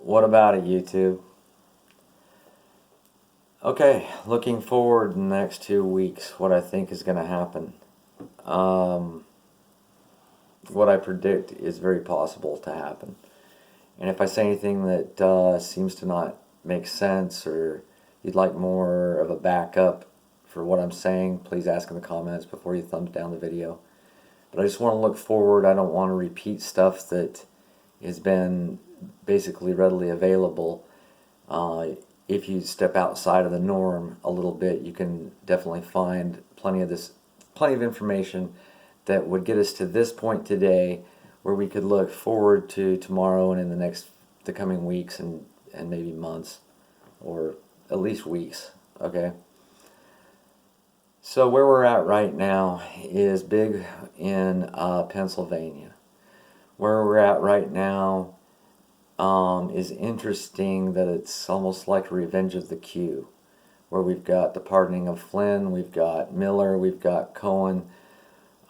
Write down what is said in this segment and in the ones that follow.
What about it, YouTube? Okay, looking forward in the next 2 weeks, what I think is going to happen. Um, what I predict is very possible to happen. And if I say anything that seems to not make sense or you'd like more of a backup for what I'm saying, please ask in the comments before you thumbs down the video. But I just want to look forward. I don't want to repeat stuff that has been basically readily available. If you step outside of the norm a little bit, you can definitely find plenty of information that would get us to this point today, where we could look forward to tomorrow and in the coming weeks and maybe months, or at least weeks. Okay. So where we're at right now is big in Pennsylvania. Where we're at right now is interesting, that it's almost like Revenge of the Q, where we've got the pardoning of Flynn, we've got Miller, we've got Cohen.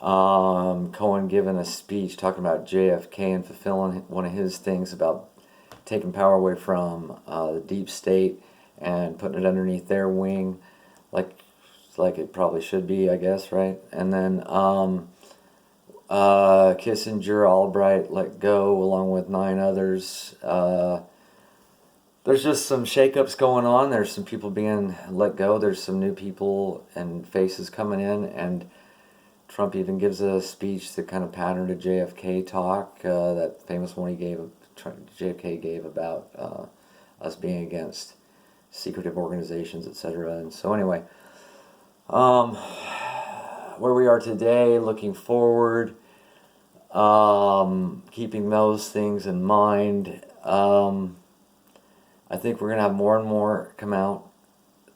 Cohen giving a speech talking about JFK and fulfilling one of his things about taking power away from the deep state and putting it underneath their wing, like it probably should be, I guess, right? And then Kissinger, Albright let go, along with 9 others. There's just some shakeups going on. There's some people being let go. There's some new people and faces coming in, and Trump even gives a speech that kind of patterned a JFK talk, that famous one JFK gave about us being against secretive organizations, etc. And so anyway, where we are today, looking forward, keeping those things in mind, I think we're going to have more and more come out,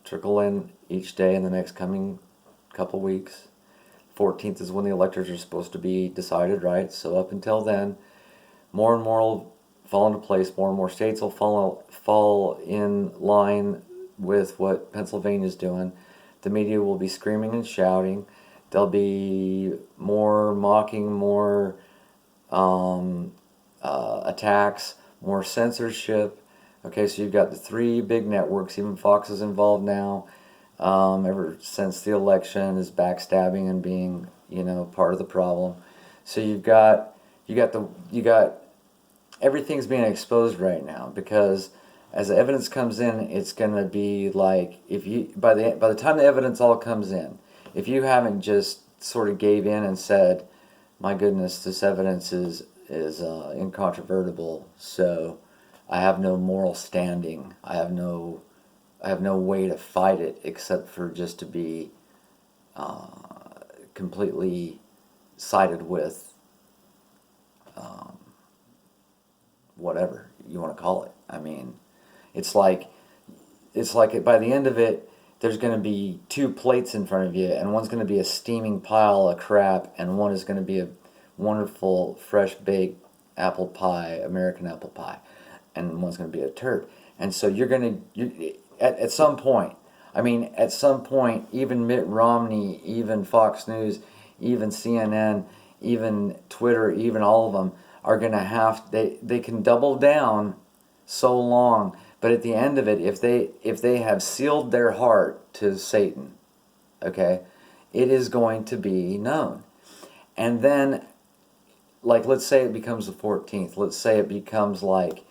trickle in each day in the next coming couple weeks. 14th is when the electors are supposed to be decided, right? So up until then, more and more will fall into place. More and more states will fall in line with what Pennsylvania's doing. The media will be screaming and shouting. There'll be more mocking, more attacks, more censorship. Okay, so you've got the 3 big networks. Even Fox is involved now. Ever since the election, is backstabbing and being, part of the problem. So you got everything's being exposed right now, because as the evidence comes in, it's gonna be like, if you by the time the evidence all comes in, if you haven't just sort of gave in and said, my goodness, this evidence is incontrovertible, so I have no moral standing. I have no way to fight it except for just to be completely sided with whatever you want to call it. I mean, it's like by the end of it, there's going to be 2 plates in front of you, and one's going to be a steaming pile of crap, and one is going to be a wonderful fresh baked apple pie, American apple pie, and one's going to be a turd. And so at some point, even Mitt Romney, even Fox News, even CNN, even Twitter, even all of them are going to they can double down so long, but at the end of it, if they have sealed their heart to Satan, okay, it is going to be known. And then, like, let's say it becomes the 14th. Let's say it becomes like,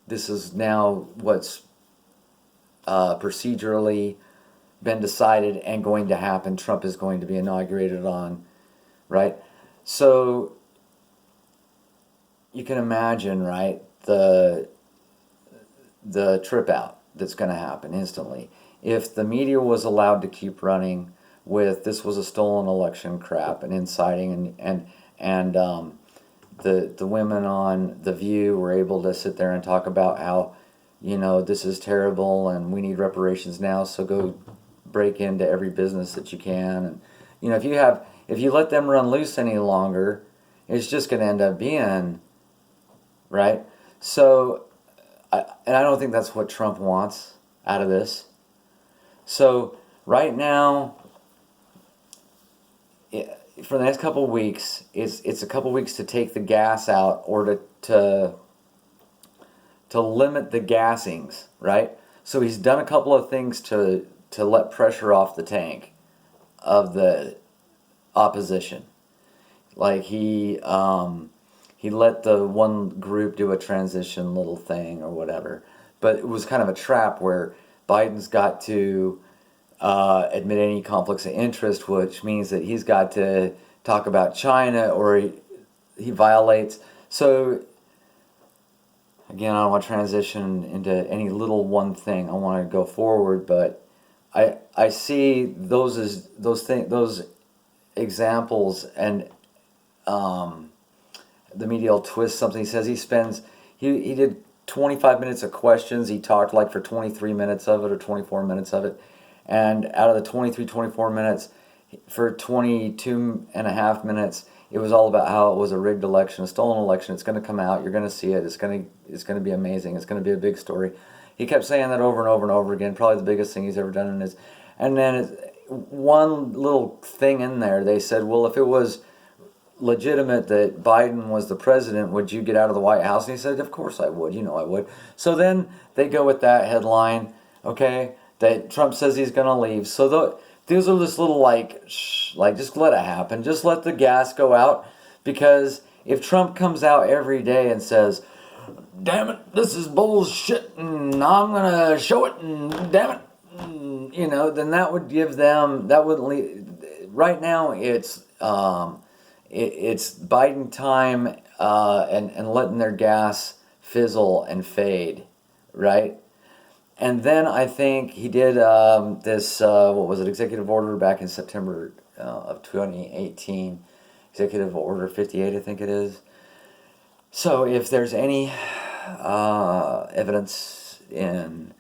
this is now what's procedurally been decided and going to happen. Trump is going to be inaugurated on, right? So you can imagine, right, the trip out that's going to happen instantly. If the media was allowed to keep running with this was a stolen election crap and inciting, and the women on The View were able to sit there and talk about how, this is terrible and we need reparations now, so go break into every business that you can. And if you let them run loose any longer, it's just going to end up being, right? So, I don't think that's what Trump wants out of this. So right now, for the next couple of weeks, it's a couple of weeks to take the gas out or to limit the gassings, right? So he's done a couple of things to let pressure off the tank of the opposition. Like he let the one group do a transition little thing or whatever, but it was kind of a trap where Biden's got to admit any conflicts of interest, which means that he's got to talk about China or he violates. So again, I don't want to transition into any little one thing. I want to go forward, but I see those as those examples, and the media will twist something. He says he did 25 minutes of questions. He talked like for 23 minutes of it or 24 minutes of it. And out of the 24 minutes, for 22 and a half minutes, it was all about how it was a rigged election, a stolen election. It's going to come out. You're going to see it. It's going to be amazing. It's going to be a big story. He kept saying that over and over and over again. Probably the biggest thing he's ever done in his. And then one little thing in there, they said, well, if it was legitimate that Biden was the president, would you get out of the White House? And he said, of course I would. You know I would. So then they go with that headline, okay, that Trump says he's going to leave. So these are this little just let it happen. Just let the gas go out, because if Trump comes out every day and says, damn it, this is bullshit, and I'm going to show it, and damn it, then that would give them, that wouldn't leave. Right now it's Biden time and letting their gas fizzle and fade, right? And then I think he did this, what was it, executive order back in September of 2018, executive order 58, I think it is. So if there's any evidence in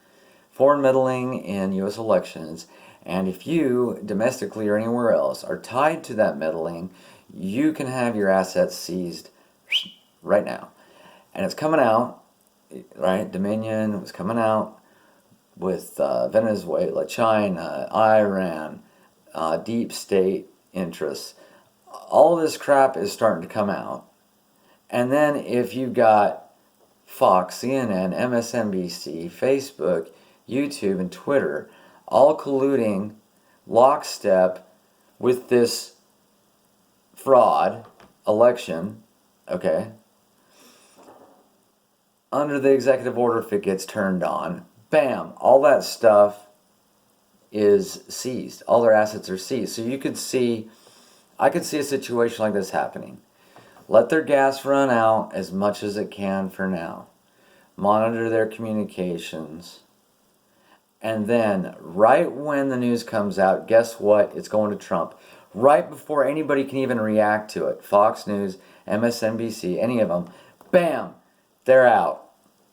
foreign meddling in U.S. elections, and if you, domestically or anywhere else, are tied to that meddling, you can have your assets seized right now. And it's coming out, right? Dominion was coming out with Venezuela, China, Iran, deep state interests. All this crap is starting to come out. And then if you've got Fox, CNN, MSNBC, Facebook, YouTube, and Twitter all colluding lockstep with this fraud election, okay, under the executive order, if it gets turned on, bam, all that stuff is seized. All their assets are seized. So I could see a situation like this happening. Let their gas run out as much as it can for now. Monitor their communications. And then, right when the news comes out, guess what? It's going to Trump. Right before anybody can even react to it. Fox News, MSNBC, any of them. Bam! They're out.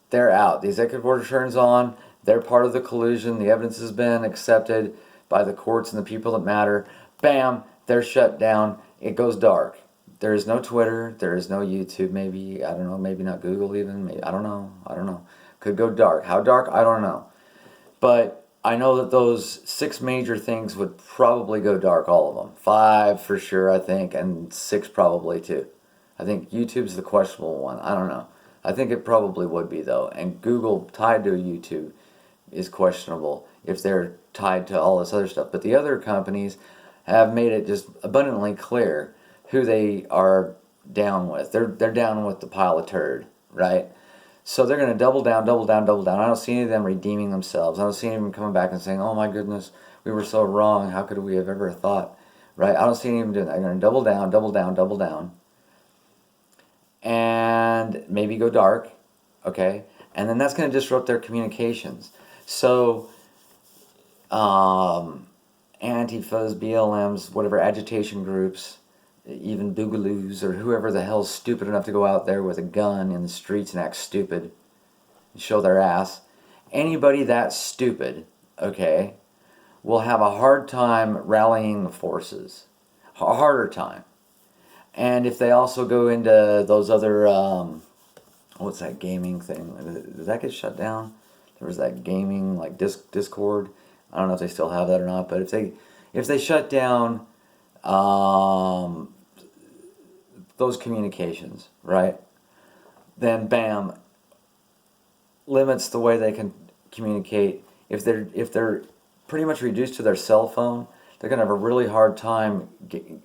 They're out. The executive order turns on. They're part of the collusion. The evidence has been accepted by the courts and the people that matter. Bam! They're shut down. It goes dark. There is no Twitter. There is no YouTube. Maybe, I don't know, maybe not Google even. Maybe, I don't know. Could go dark. How dark? I don't know. But I know that those 6 major things would probably go dark, all of them. 5 for sure, I think, and 6 probably too. I think YouTube's the questionable one. I don't know. I think it probably would be, though. And Google tied to YouTube is questionable if they're tied to all this other stuff. But the other companies have made it just abundantly clear who they are down with. They're down with the pile of turd, right? So they're going to double down. I don't see any of them redeeming themselves. I don't see any of them coming back and saying, oh my goodness, we were so wrong. How could we have ever thought, right? I don't see any of them doing that. They're going to double down. And maybe go dark, okay? And then that's going to disrupt their communications. So, Antifas, BLMs, whatever agitation groups, even Boogaloos or whoever the hell's stupid enough to go out there with a gun in the streets and act stupid and show their ass. Anybody that stupid, okay, will have a hard time rallying the forces. A harder time. And if they also go into those other, what's that gaming thing? Did that get shut down? There was that gaming, like Discord. I don't know if they still have that or not, but if they shut down those communications, right? Then bam, limits the way they can communicate. If they're pretty much reduced to their cell phone, they're gonna have a really hard time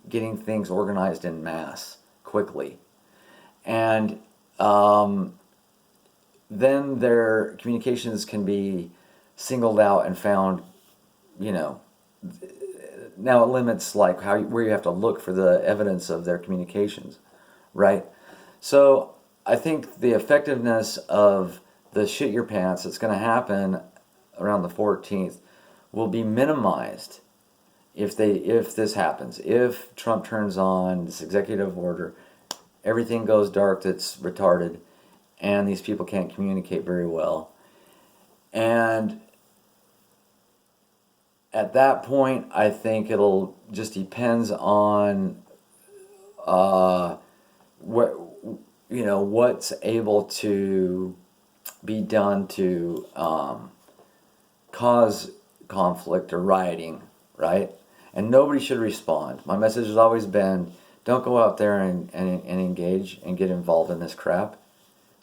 getting things organized in mass quickly, and then their communications can be singled out and found. You know, now it limits like where you have to look for the evidence of their communications, right? So I think the effectiveness of the shit your pants that's going to happen around the 14th will be minimized if this happens. If Trump turns on this executive order, everything goes dark that's retarded, and these people can't communicate very well. And at that point, I think it'll just depends on what what's able to be done to cause conflict or rioting, right? And nobody should respond. My message has always been, don't go out there and engage and get involved in this crap.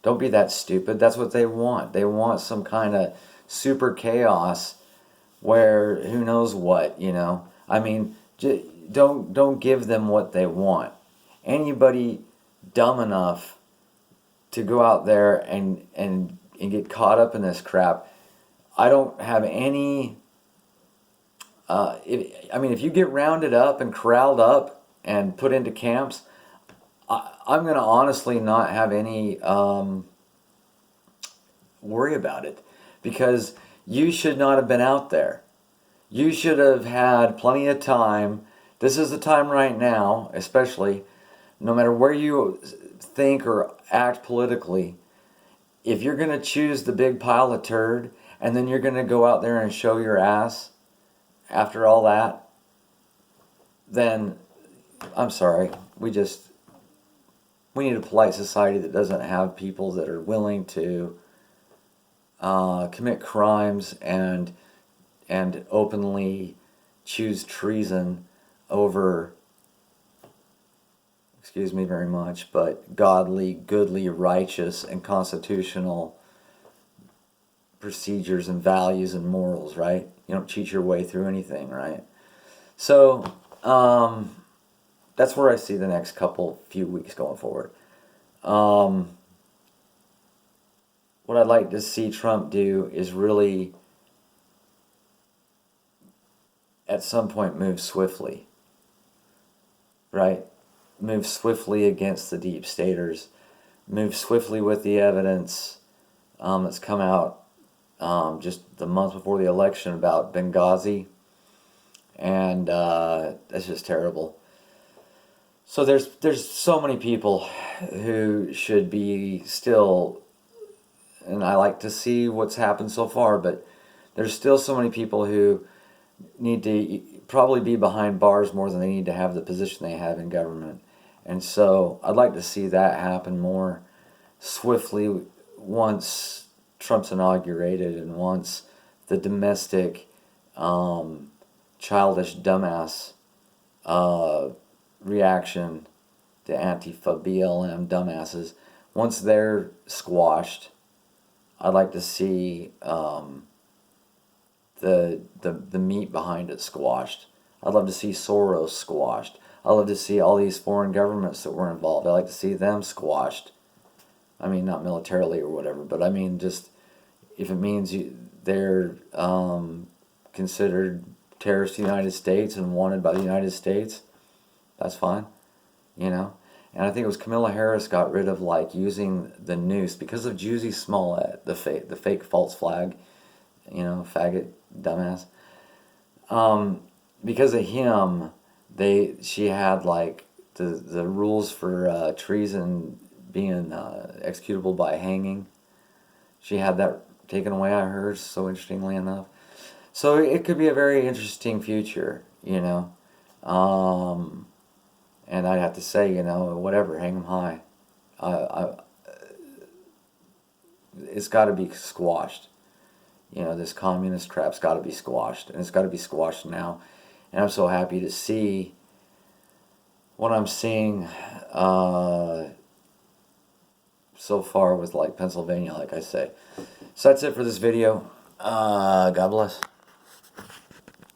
Don't be that stupid. That's what they want. They want some kind of super chaos where who knows what, I mean, don't give them what they want. Anybody dumb enough to go out there and get caught up in this crap, I don't have any if you get rounded up and corralled up and put into camps, I'm going to honestly not have any worry about it, because you should not have been out there. You should have had plenty of time. This is the time right now, especially, no matter where you think or act politically, if you're going to choose the big pile of turd and then you're going to go out there and show your ass after all that, then I'm sorry. We need a polite society that doesn't have people that are willing to commit crimes and openly choose treason over, excuse me very much, but godly, goodly, righteous, and constitutional procedures and values and morals, right? You don't cheat your way through anything, right? So that's where I see the next few weeks going forward. What I'd like to see Trump do is really, at some point, move swiftly, right? Move swiftly against the deep staters. Move swiftly with the evidence that's come out just the month before the election about Benghazi. And that's just terrible. So there's so many people who should be still, and I like to see what's happened so far, but there's still so many people who need to probably be behind bars more than they need to have the position they have in government. And so I'd like to see that happen more swiftly once Trump's inaugurated and once the domestic childish dumbass reaction to Antifa BLM dumbasses, once they're squashed, I'd like to see the meat behind it squashed. I'd love to see Soros squashed. I'd love to see all these foreign governments that were involved. I'd like to see them squashed. I mean, not militarily or whatever, but I mean, just if it means they're considered terrorists of the United States and wanted by the United States, that's fine, And I think it was Kamala Harris got rid of using the noose because of Jussie Smollett, the fake false flag, faggot dumbass. Because of him, she had the rules for treason being executable by hanging. She had that taken away, I heard, so interestingly enough. So it could be a very interesting future, And I'd have to say, whatever, hang them high. It's got to be squashed. This communist crap's got to be squashed, and it's got to be squashed now. And I'm so happy to see what I'm seeing so far with like Pennsylvania, like I say. So that's it for this video. God bless.